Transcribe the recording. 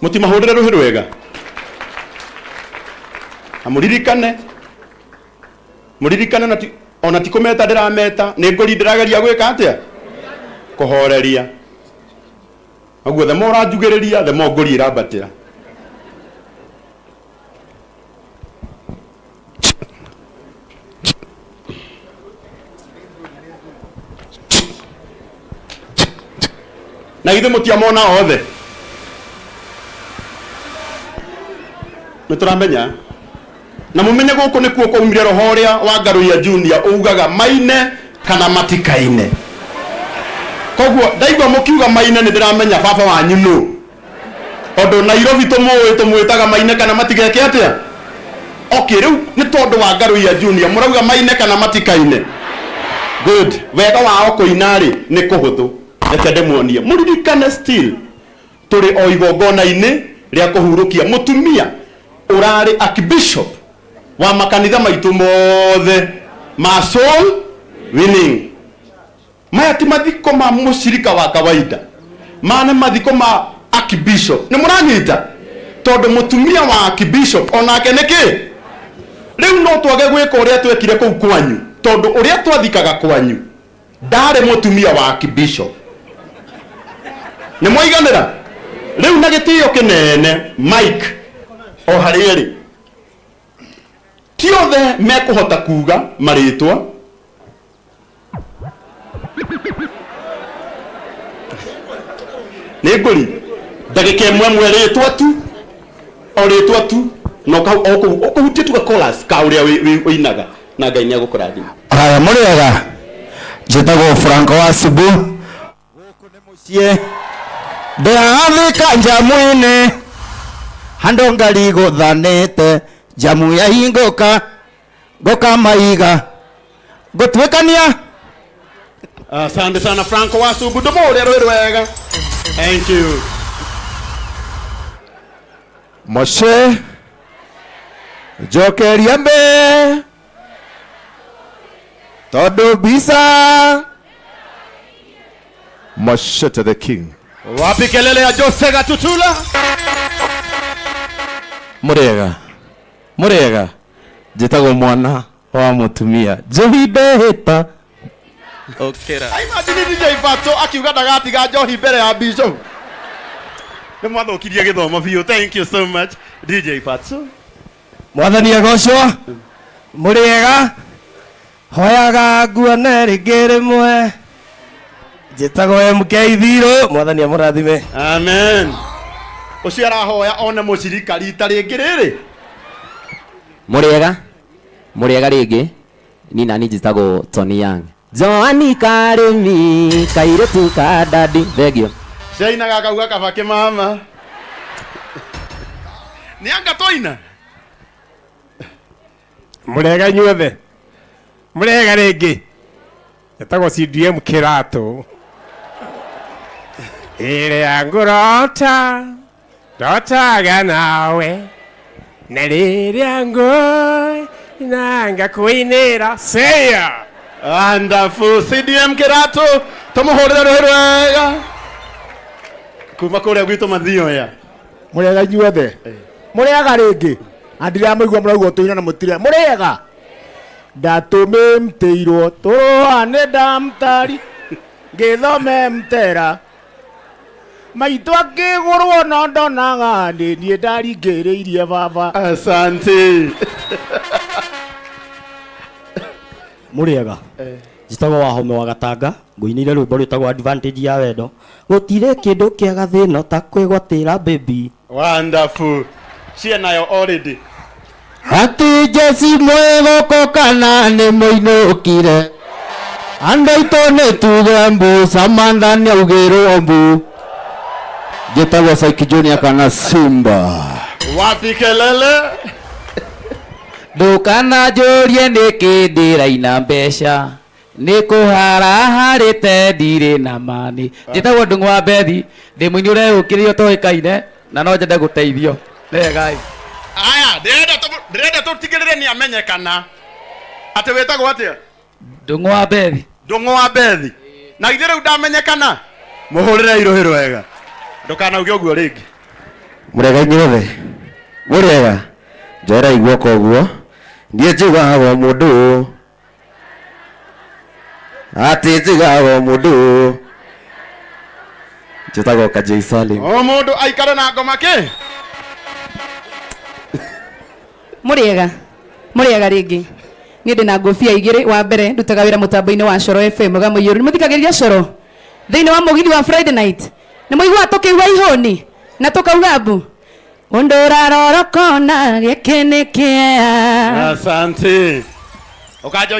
mutimahurire ruhi rwega amuririkane ona ti kumeta ndirameta ni ngori ndirageria gwika atia kuhoreria aguo the more anjugiriria the more ngori irambatira na ithe mutiamona othe nituramenya na mumenye guku nikuo kwaumire roho uria wa Ngaruiya Junior ugaga maine kana matikaine koguo ndaigua mukiuga maine ni ndiramenya baba wanyu no ondo Nairobi tumwitaga maine kana matigeke atia okay riu ni tondu wa Ngaruiya Junior murauga maine kana matikaine good wega wa Akuina ri ni kuhuthu reke ndemuonie muririkane still turi o igongona-ini ria kuhurukia mutumia urari archbishop wa makanitha maitu mothe ma soul winning maya ti mathiko ma mushirika wa kawaida maana mathiko ma archbishop ni muranyita tondu mutumia wa archbishop onake niki riu no twage gwika uria twekire kuu kwanyu tondu uria twathikaga kwanyu ndare mutumia wa archbishop ni mwaiganira riu na gitio kinene Mike o harieri ti othe mekuhota kuga maritwa ni nguri ndagika imwe ritwa tu no okuhutie tu chorus ka uria winaga na Ngai ni agukurathima aya muriega njitagwo Franco wa Subu guku ni mucie ndathika njamu-ini hando ngari guthanite jamu ya hinguka ngoka maiga gutwikania asante sana Franco wa Subu ndomuria rwi rwega thank you Moshe jokeria mbe todo bisa Moshe to the king wapi kelele ya Jose Gatutula murega jitagwo mwana wa mutumia Johi Beheta okera ai imagine DJ Fatxo akiuga ndagatiga njohi mbere ya bishop ni mwathukirie githomo biu thank you so much DJ Fatxo mwathani agocwo murega hoyaga nguone ringi rimwe jitagwo MK Thiro mwathani amurathime amen ucio arahoya one mucirika rita ringi riri muriega ringi Nina ni jitagwo Tony Young Joani karimi kairetu ka dadi thegio Shaina gakauga kabake mama ni anga toina murega nyuothe murega ringi jitagwo CDM Kirato ile angurota ndotaga nawe na rĩrĩa ngũĩ nanga kuinĩra seya wonderful CDM Kirato tumuhurire rũhĩ rwega kuma kũrĩa gwitũ mathio ya murega nyuothe murega ringi andiramuigua murauga tuina na mutire murega ndatumimteirwo turoane ndamtari ngithome mtera maitũ akĩgũrwo no ndonaga niĩ ndaringĩrĩirie baba asante muriega njitagwo Wahome wa Gatanga ngũinĩire rwĩmbo rwĩtagwo advantage ya wendo gũtirĩ kĩndũ kĩega thĩno ta kwĩgwatĩra baby wonderful cianayo already ati jesi mwegoko kana nĩ mũinũkire andũ aitũ nĩ tuge mbu Samantha nĩ augĩrwo mbu njĩtagwo Saiki Junior kana Simba wapi kelele ndũkananjũrie nĩkĩ ndĩraina mbeca nĩ kũhara harĩte ndirĩ na mani njĩtagwo Ndung'u wa Bethi ndĩ mũini ũreũkĩrĩrio toĩkaine na no nyende gũteithio regai aya ndĩrenda tũtigĩrĩre nĩ amenyekana atĩ wĩtagwo atĩa Ndung'u wa Bethi Ndung'u wa Bethi na ithe rĩu ndamenyekana mũhũrĩre irũhĩ rwega ndũkanauge ũguo rĩngĩ Murega inyuothe murega njera igua koguo ndie njigaga mundu ati njigaga mundu njitagwo Kajei Salim. O mundu aikare na ngoma ki muriega ringi ni ndina ngofia igiri wa mbere ndutaga wira mutambo-ini wa Coro FM ga muiyuru ni muthikagiriria Coro thiini wa mugithi wa Friday night ni muigua tukiigua ihoni na tukauga mbu undura rorokona giki ni kia. Asante. Ukajo